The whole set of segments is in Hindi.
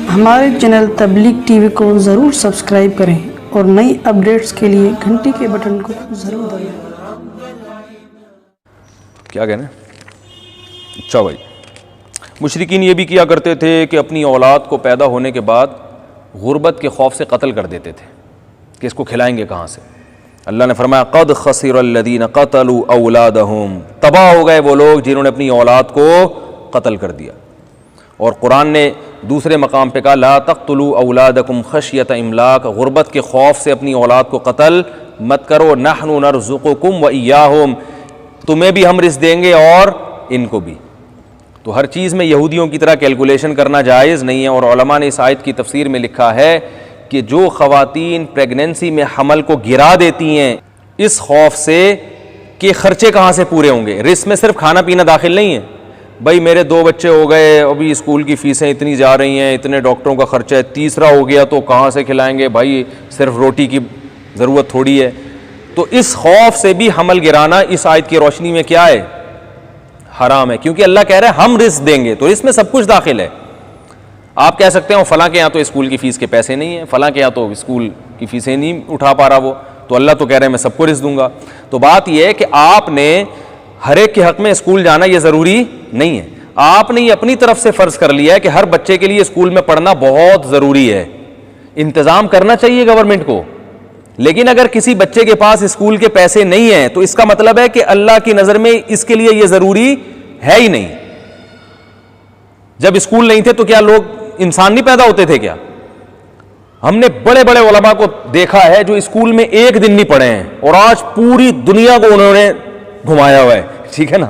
हमारे चैनल तबलीग टीवी को ज़रूर सब्सक्राइब करें और नई अपडेट्स के लिए घंटी के बटन को ज़रूर दबाएं। क्या कहना? अच्छा भाई, मुशरिकीन ये भी किया करते थे कि अपनी औलाद को पैदा होने के बाद गुर्बत के खौफ से कत्ल कर देते थे कि इसको खिलाएंगे कहाँ से। अल्लाह ने फरमाया क़द ख़सिरल्लज़ीन क़तलू औलादहुम, तबाह हो गए वो लोग जिन्होंने अपनी औलाद को कत्ल कर दिया। और कुरान ने दूसरे मकाम पे कहा ला तक़्तुलू औलादकुम ख़श्यत इमलाक, गुर्बत के खौफ से अपनी औलाद को कत्ल मत करो। नहनु नरज़ुक़ुकुम व इय्याहुम, तुम्हें भी हम रिज़्क़ देंगे और इनको भी। तो हर चीज़ में यहूदियों की तरह कैलकुलेशन करना जायज़ नहीं है। और उलमा ने इस आयत की तफसीर में लिखा है कि जो ख़वातीन प्रेगनेंसी में हमल को गिरा देती हैं इस खौफ से कि ख़र्चे कहाँ से पूरे होंगे, रिस्क में सिर्फ खाना पीना दाखिल नहीं है। भाई मेरे 2 बच्चे हो गए, अभी स्कूल की फ़ीसें इतनी जा रही हैं, इतने डॉक्टरों का ख़र्चा है, तीसरा हो गया तो कहाँ से खिलाएंगे, भाई सिर्फ रोटी की ज़रूरत थोड़ी है। तो इस खौफ से भी हमल गिराना इस आयत की रोशनी में क्या है? हराम है, क्योंकि अल्लाह कह रहा है हम रिस्क देंगे, तो इसमें सब कुछ दाखिल है। आप कह सकते हो फलां के यहाँ तो स्कूल की फ़ीस के पैसे नहीं है, फलां के यहाँ तो स्कूल की फ़ीसें नहीं उठा पा रहा वो, तो अल्लाह तो कह रहे हैं मैं सबको रिस्क दूंगा। तो बात यह है कि आपने हर एक के हक़ में स्कूल जाना ये ज़रूरी नहीं है। आपने ये अपनी तरफ से फ़र्ज़ कर लिया है कि हर बच्चे के लिए स्कूल में पढ़ना बहुत ज़रूरी है, इंतज़ाम करना चाहिए गवर्नमेंट को। लेकिन अगर किसी बच्चे के पास स्कूल के पैसे नहीं हैं तो इसका मतलब है कि अल्लाह की नज़र में इसके लिए ये ज़रूरी है ही नहीं। जब स्कूल नहीं थे तो क्या लोग इंसान नहीं पैदा होते थे क्या? हमने बड़े बड़े उलमा को देखा है जो स्कूल में एक दिन नहीं पढ़े हैं और आज पूरी दुनिया को उन्होंने घुमाया हुआ है, ठीक है ना।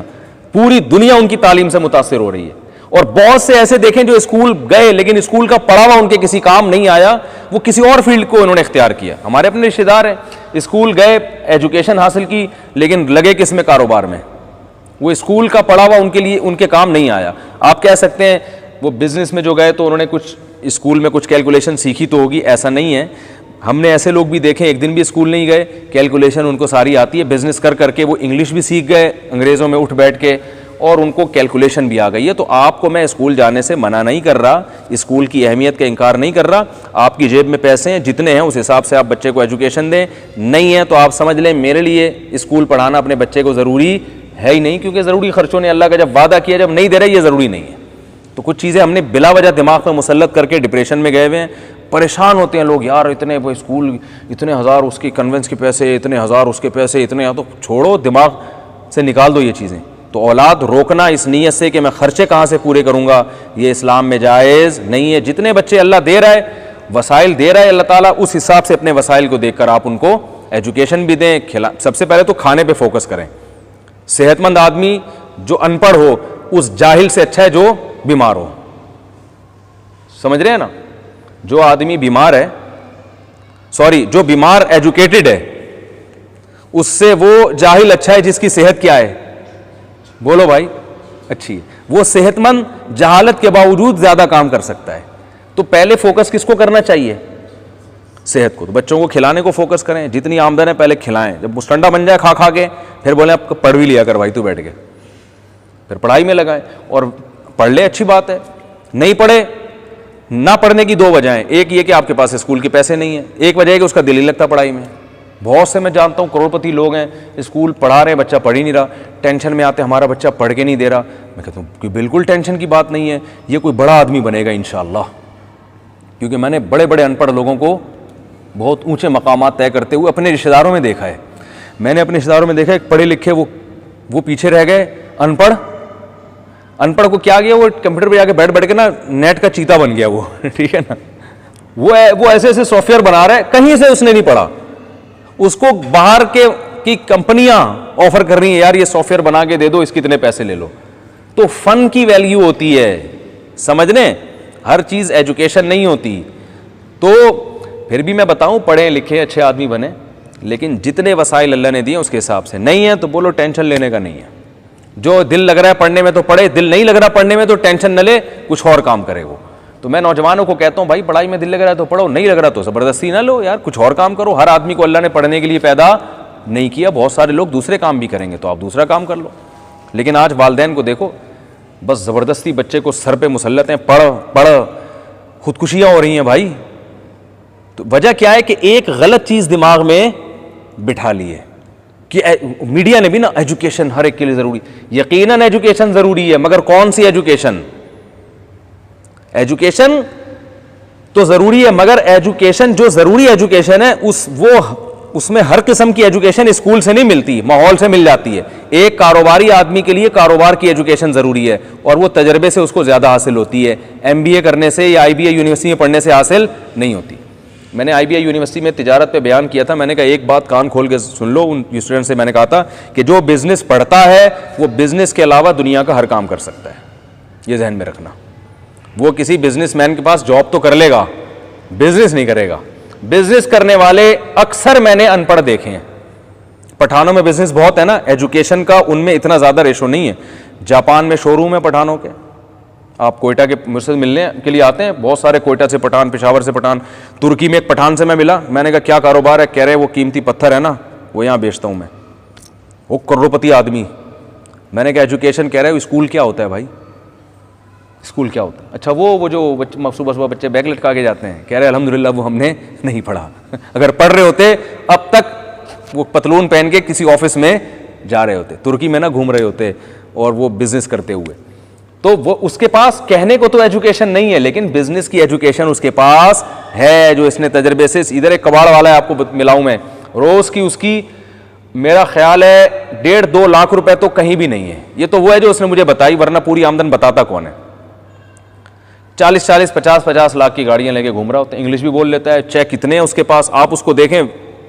पूरी दुनिया उनकी तालीम से मुतासिर हो रही है। और बहुत से ऐसे देखें जो स्कूल गए लेकिन स्कूल का पढ़ा हुआ उनके किसी काम नहीं आया, वो किसी और फील्ड को उन्होंने इख्तियार किया। हमारे अपने रिश्तेदार हैं, स्कूल गए, एजुकेशन हासिल की, लेकिन लगे किस में? कारोबार में। वो स्कूल का पढ़ा हुआ उनके लिए उनके काम नहीं आया। आप कह सकते हैं वो बिजनेस में जो गए तो उन्होंने कुछ स्कूल में कुछ कैलकुलेशन सीखी तो होगी, ऐसा नहीं है। हमने ऐसे लोग भी देखे एक दिन भी स्कूल नहीं गए, कैलकुलेशन उनको सारी आती है, बिजनेस कर करके वो इंग्लिश भी सीख गए अंग्रेज़ों में उठ बैठ के, और उनको कैलकुलेशन भी आ गई है। तो आपको मैं स्कूल जाने से मना नहीं कर रहा, स्कूल की अहमियत का इनकार नहीं कर रहा। आपकी जेब में पैसे हैं, जितने हैं उस हिसाब से आप बच्चे को एजुकेशन दें। नहीं है तो आप समझ लें मेरे लिए स्कूल पढ़ाना अपने बच्चे को ज़रूरी है ही नहीं, क्योंकि ज़रूरी खर्चों ने अल्लाह का जब वादा किया, जब नहीं दे रहे ये ज़रूरी नहीं है। तो कुछ चीज़ें हमने बिला वजह दिमाग में मुसल्लत करके डिप्रेशन में गए हुए हैं। परेशान होते हैं लोग, यार इतने वो स्कूल, इतने हज़ार उसकी कन्वेंस के पैसे, इतने हज़ार उसके पैसे, इतने, तो छोड़ो, दिमाग से निकाल दो ये चीज़ें। तो औलाद रोकना इस नीयत से कि मैं खर्चे कहाँ से पूरे करूँगा, ये इस्लाम में जायज़ नहीं है। जितने बच्चे अल्लाह दे रहा है, वसाइल दे रहा है अल्लाह ताला, उस हिसाब से अपने वसाइल को देखकर आप उनको एजुकेशन भी दें, सबसे पहले तो खाने पे फोकस करें। सेहतमंद आदमी जो अनपढ़ हो उस जाहिल से अच्छा है जो बीमार हो। समझ रहे हैं ना? जो आदमी बीमार है, सॉरी, जो बीमार एजुकेटेड है उससे वो जाहिल अच्छा है जिसकी सेहत क्या है? बोलो भाई, अच्छी है। वो सेहतमंद जहालत के बावजूद ज्यादा काम कर सकता है। तो पहले फोकस किसको करना चाहिए? सेहत को। तो बच्चों को खिलाने को फोकस करें, जितनी आमदन है पहले खिलाएं। जब मुस्टंडा बन जाए खा खा के, फिर बोले अब पढ़ भी लिया कर भाई तू बैठ के, फिर पढ़ाई में लगाएं। और पढ़ ले, अच्छी बात है। नहीं पढ़े, ना पढ़ने की 2 वजहें। एक ये कि आपके पास स्कूल के पैसे नहीं है, एक वजह है कि उसका दिल नहीं लगता पढ़ाई में। बहुत से मैं जानता हूँ करोड़पति लोग हैं, स्कूल पढ़ा रहे हैं, बच्चा पढ़ ही नहीं रहा, टेंशन में आते हमारा बच्चा पढ़ के नहीं दे रहा। मैं कहता हूँ कि बिल्कुल टेंशन की बात नहीं है, ये कोई बड़ा आदमी बनेगा इंशाअल्लाह। क्योंकि मैंने बड़े बड़े अनपढ़ लोगों को बहुत ऊंचे मकामात तय करते हुए अपने रिश्तेदारों में देखा है। मैंने अपने रिश्तेदारों में देखा है पढ़े लिखे वो पीछे रह गए, अनपढ़ को क्या गया, वो कंप्यूटर पे जाके बैठ के ना नेट का चीता बन गया वो ठीक है ना। वो ऐसे ऐसे सॉफ्टवेयर बना रहा है, कहीं से उसने नहीं पढ़ा, उसको बाहर की कंपनियां ऑफर कर रही हैं, यार ये सॉफ्टवेयर बना के दे दो, इसके इतने पैसे ले लो। तो फन की वैल्यू होती है, समझने, हर चीज एजुकेशन नहीं होती। तो फिर भी मैं बताऊं, पढ़े लिखे अच्छे आदमी बने, लेकिन जितने वसाइल अल्लाह ने दिए उसके हिसाब से। नहीं है तो बोलो टेंशन लेने का नहीं है। जो दिल लग रहा है पढ़ने में तो पढ़े, दिल नहीं लग रहा पढ़ने में तो टेंशन न ले, कुछ और काम करे वो। तो मैं नौजवानों को कहता हूँ भाई पढ़ाई में दिल लग रहा है तो पढ़ो, नहीं लग रहा तो ज़बरदस्ती ना लो यार, कुछ और काम करो। हर आदमी को अल्लाह ने पढ़ने के लिए पैदा नहीं किया, बहुत सारे लोग दूसरे काम भी करेंगे, तो आप दूसरा काम कर लो। लेकिन आज वालिदैन को देखो, बस ज़बरदस्ती बच्चे को सर पे मुसल्लत हैं, पढ़ पढ़, खुदकुशियाँ हो रही हैं भाई। तो वजह क्या है कि एक गलत चीज़ दिमाग में बिठा ली है कि मीडिया ने भी ना एजुकेशन हर एक के लिए ज़रूरी। यकीनन एजुकेशन ज़रूरी है, मगर कौन सी एजुकेशन? एजुकेशन तो ज़रूरी है, मगर एजुकेशन जो ज़रूरी एजुकेशन है उसमें हर किस्म की एजुकेशन स्कूल से नहीं मिलती, माहौल से मिल जाती है। एक कारोबारी आदमी के लिए कारोबार की एजुकेशन ज़रूरी है और वो तजर्बे से उसको ज़्यादा हासिल होती है, MBA करने से या IBA यूनिवर्सिटी में पढ़ने से हासिल नहीं होती। मैंने IBA यूनिवर्सिटी में तिजारत पे बयान किया था, मैंने कहा एक बात कान खोल के सुन लो। उन स्टूडेंट से मैंने कहा था कि जो बिज़नेस पढ़ता है वो बिज़नेस के अलावा दुनिया का हर काम कर सकता है, ये जहन में रखना। वो किसी बिजनेसमैन के पास जॉब तो कर लेगा, बिजनेस नहीं करेगा। बिजनेस करने वाले अक्सर मैंने अनपढ़ देखे हैं। पठानों में बिजनेस बहुत है ना, एजुकेशन का उनमें इतना ज़्यादा रेशो नहीं है। जापान में शोरूम है पठानों के, आप कोयटा के मुझसे मिलने के लिए आते हैं बहुत सारे, कोयटा से पठान, पेशावर से पठान। तुर्की में एक पठान से मैं मिला, मैंने कहा क्या कारोबार है? कह रहे वो कीमती पत्थर है ना, वो यहाँ बेचता हूँ मैं। वो करोड़पति आदमी। मैंने कहा एजुकेशन? कह रहे हो स्कूल क्या होता है भाई? स्कूल क्या होता है? अच्छा वो जो सुबह सुबह बच्चे बैग लटका के जाते हैं, कह रहे अल्हम्दुलिल्लाह वो हमने नहीं पढ़ा। अगर पढ़ रहे होते अब तक वो पतलून पहन के किसी ऑफिस में जा रहे होते, तुर्की में ना घूम रहे होते और वो बिजनेस करते हुए। तो वो उसके पास कहने को तो एजुकेशन नहीं है, लेकिन बिजनेस की एजुकेशन उसके पास है, जो इसने तजर्बे से। इधर एक कबाड़ वाला है, आपको मिलाऊं मैं, रोज की उसकी मेरा ख्याल है 1.5-2 लाख रुपए तो कहीं भी नहीं है। ये तो वो है जो उसने मुझे बताई, वरना पूरी आमदन बताता कौन है। 40-40, 50-50 लाख की गाड़ियां लेके घूम रहा होता है, इंग्लिश भी बोल लेता है, चेक कितने हैं उसके पास, आप उसको देखें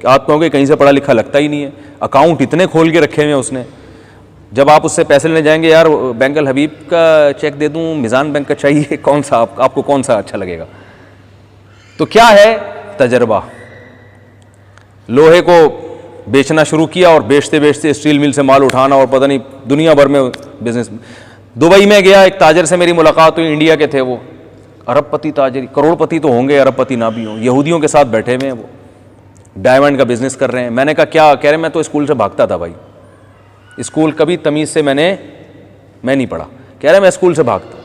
आप कहोगे कहीं से पढ़ा लिखा लगता ही नहीं है। अकाउंट इतने खोल के रखे हुए हैं उसने। जब आप उससे पैसे लेने जाएंगे, यार बैंक अल हबीब का चेक दे दूं, मिज़ान बैंक का चाहिए, कौन सा आपको कौन सा अच्छा लगेगा? तो क्या है? तजर्बा। लोहे को बेचना शुरू किया और बेचते बेचते स्टील मिल से माल उठाना और पता नहीं दुनिया भर में बिजनेस। दुबई में गया, एक ताजर से मेरी मुलाकात हुई, इंडिया के थे वो, अरबपति ताजर, करोड़पति तो होंगे, अरबपति ना भी हों। यहूदियों के साथ बैठे हुए हैं, वो डायमंड का बिजनेस कर रहे हैं। मैंने कहा क्या? कह रहे मैं तो स्कूल से भागता था भाई, स्कूल कभी तमीज़ से मैं नहीं पढ़ा। कह रहे मैं स्कूल से भागता,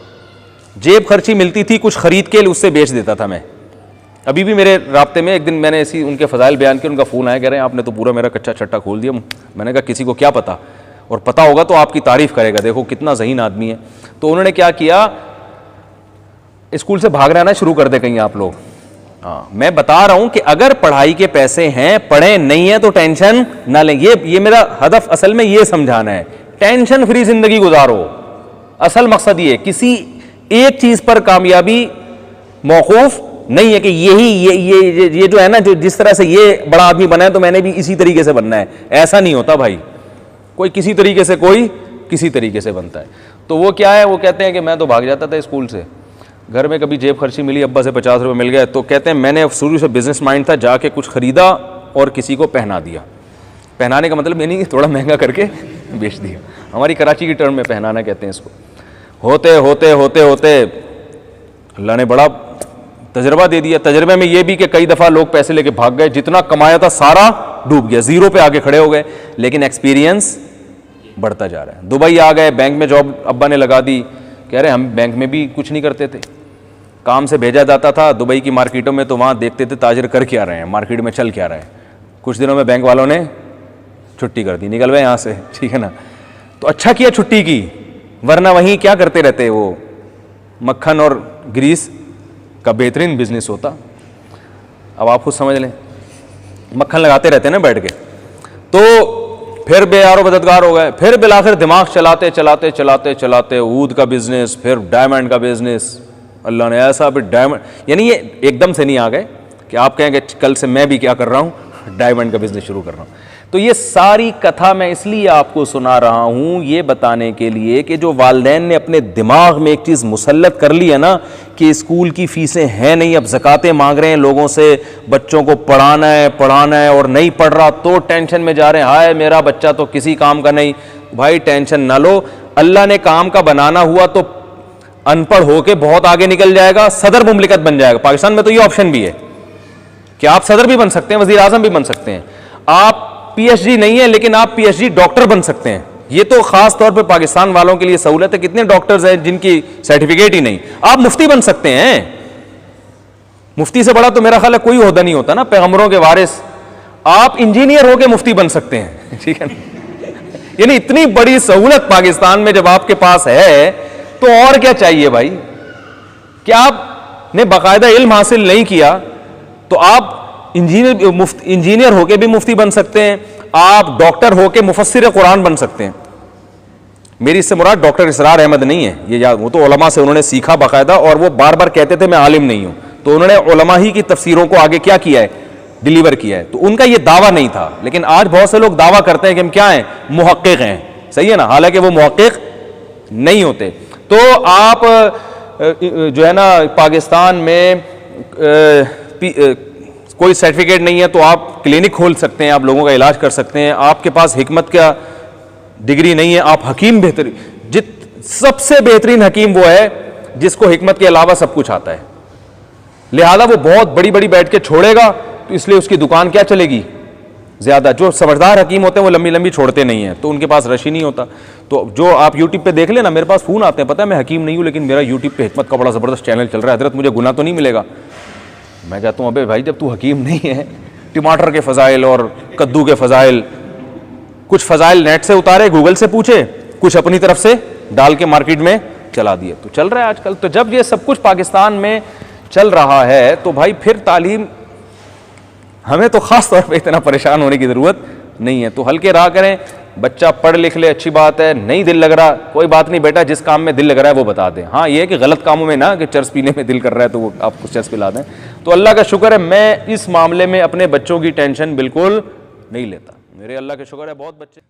जेब खर्ची मिलती थी कुछ खरीद के, उससे बेच देता था मैं। अभी भी मेरे राब्ते में एक दिन मैंने ऐसी उनके फ़ज़ाइल बयान किए, उनका फ़ोन आया, कह रहे हैं आपने तो पूरा मेरा कच्चा छट्टा खोल दिया। मैंने कहा किसी को क्या पता, और पता होगा तो आपकी तारीफ़ करेगा, देखो कितना ज़हीन आदमी है। तो उन्होंने क्या किया, स्कूल से भाग रहना शुरू कर दे कहीं आप लोग। हाँ, मैं बता रहा हूं कि अगर पढ़ाई के पैसे हैं, पढ़े नहीं है तो टेंशन ना लें। ये मेरा हदफ असल में ये समझाना है, टेंशन फ्री जिंदगी गुजारो। असल मकसद ये, किसी एक चीज पर कामयाबी मौकूफ नहीं है कि ये जो है ना, जो जिस तरह से ये बड़ा आदमी बना है तो मैंने भी इसी तरीके से बनना है, ऐसा नहीं होता भाई। कोई किसी तरीके से, कोई किसी तरीके से बनता है। तो वो क्या है, वो कहते हैं कि मैं तो भाग जाता था स्कूल से, घर में कभी जेब खर्ची मिली, अब्बा से 50 रुपये मिल गए, तो कहते हैं मैंने शुरू से बिजनेस माइंड था, जाके कुछ खरीदा और किसी को पहना दिया। पहनाने का मतलब ये नहीं कि थोड़ा महंगा करके बेच दिया, हमारी कराची की टर्म में पहनाना कहते हैं इसको। होते होते होते होते अल्लाह ने बड़ा तजर्बा दे दिया। तजर्बे में ये भी कि कई दफ़ा लोग पैसे लेके भाग गए, जितना कमाया था सारा डूब गया, ज़ीरो पे आके खड़े हो गए। लेकिन एक्सपीरियंस बढ़ता जा रहा है। दुबई आ गए, बैंक में जॉब अब्बा ने लगा दी। कह रहे हम बैंक में भी कुछ नहीं करते थे, काम से भेजा जाता था दुबई की मार्केटों में, तो वहाँ देखते थे ताजर कर क्या रहे हैं, मार्केट में चल क्या रहा है। कुछ दिनों में बैंक वालों ने छुट्टी कर दी, निकल गए यहाँ से, ठीक है ना। तो अच्छा किया छुट्टी की, वरना वहीं क्या करते रहते, वो मक्खन और ग्रीस का बेहतरीन बिजनेस होता। अब आप खुद समझ लें, मक्खन लगाते रहते हैं ना बैठ के। तो फिर बेयारो मददगार हो गए, फिर बिलाखिर दिमाग चलाते चलाते चलाते चलाते ऊद का बिजनेस, फिर डायमंड का बिजनेस। अल्लाह ने ऐसा भी डायमंड, यानी ये एकदम से नहीं आ गए कि आप कहेंगे कल से मैं भी क्या कर रहा हूँ, डायमंड का बिजनेस शुरू कर रहा हूँ। तो ये सारी कथा मैं इसलिए आपको सुना रहा हूँ, ये बताने के लिए कि जो वालिदैन ने अपने दिमाग में एक चीज़ मुसल्लत कर ली है ना कि स्कूल की फ़ीसें हैं नहीं, अब ज़कातें मांग रहे हैं लोगों से, बच्चों को पढ़ाना है और नहीं पढ़ रहा तो टेंशन में जा रहे हैं, हाय मेरा बच्चा तो किसी काम का नहीं। भाई टेंशन ना लो, अल्लाह ने काम का बनाना हुआ तो अनपढ़ होके बहुत आगे निकल जाएगा, सदर मुमलिकत बन जाएगा। पाकिस्तान में तो ये ऑप्शन भी है कि आप सदर भी बन सकते हैं, वज़ीर आज़म भी बन सकते हैं। आप PhD नहीं है लेकिन आप PhD डॉक्टर बन सकते हैं, ये तो खास तौर पे पाकिस्तान वालों के लिए सहूलत है। कितने डॉक्टर्स हैं जिनकी सर्टिफिकेट ही नहीं। आप मुफ्ती बन सकते हैं, मुफ्ती से बड़ा तो मेरा ख्याल है कोई ओहदा नहीं होता ना, पैगंबरों के वारिस। आप इंजीनियर होके मुफ्ती बन सकते हैं, ठीक है ना। यानी इतनी बड़ी सहूलत पाकिस्तान में जब आपके पास है तो और क्या चाहिए भाई। क्या आपने बाकायदा इल्म हासिल नहीं किया तो आप इंजीनियर होके भी मुफ्ती बन सकते हैं, आप डॉक्टर होके मुफस्सिर कुरान बन सकते हैं। मेरी इससे मुराद डॉक्टर इसरार अहमद नहीं है, ये याद, वो तो उलमा से उन्होंने सीखा बाकायदा, और वो बार बार कहते थे मैं आलिम नहीं हूं, तो उन्होंने उलमा ही की तफसीरों को आगे क्या किया है, डिलीवर किया है। तो उनका ये दावा नहीं था। लेकिन आज बहुत से लोग दावा करते हैं कि हम क्या हैं, मुहक्किक हैं, सही है ना, हालांकि वो मुहक्किक नहीं होते। तो आप जो है ना पाकिस्तान में कोई सर्टिफिकेट नहीं है तो आप क्लिनिक खोल सकते हैं, आप लोगों का इलाज कर सकते हैं। आपके पास हिकमत का डिग्री नहीं है, आप हकीम बेहतरीन, सबसे बेहतरीन हकीम वो है जिसको हिकमत के अलावा सब कुछ आता है। लिहाजा वो बहुत बड़ी बड़ी बैठ के छोड़ेगा तो इसलिए उसकी दुकान क्या चलेगी ज्यादा। जो समझदार हकीम होते हैं वो लंबी लंबी छोड़ते नहीं हैं, तो उनके पास रश ही नहीं होता। तो जो आप यूट्यूब पे देख लेना, मेरे पास फोन आते हैं, पता है मैं हकीम नहीं हूं लेकिन मेरा यूट्यूब पे हिकमत का बड़ा जबरदस्त चैनल चल रहा है, हजरत मुझे गुनाह तो नहीं मिलेगा। मैं कहता हूं अबे भाई जब तू हकीम नहीं है, टमाटर के फजाइल और कद्दू के फजाइल, कुछ फजाइल नेट से उतारे, गूगल से पूछे, कुछ अपनी तरफ से डाल के मार्केट में चला दिए, तो चल रहा है आजकल। तो जब ये सब कुछ पाकिस्तान में चल रहा है तो भाई फिर तालीम, हमें तो खास तौर पे इतना परेशान होने की जरूरत नहीं है। तो हल्के राह करें, बच्चा पढ़ लिख ले, अच्छी बात है, नहीं दिल लग रहा कोई बात नहीं बेटा, जिस काम में दिल लग रहा है वो बता दें। हाँ ये है कि गलत कामों में ना, कि चर्च पीने में दिल कर रहा है तो वो आपको चर्च पिला दें। तो अल्लाह का शुक्र है मैं इस मामले में अपने बच्चों की टेंशन बिल्कुल नहीं लेता। मेरे अल्लाह का शुक्र है बहुत बच्चे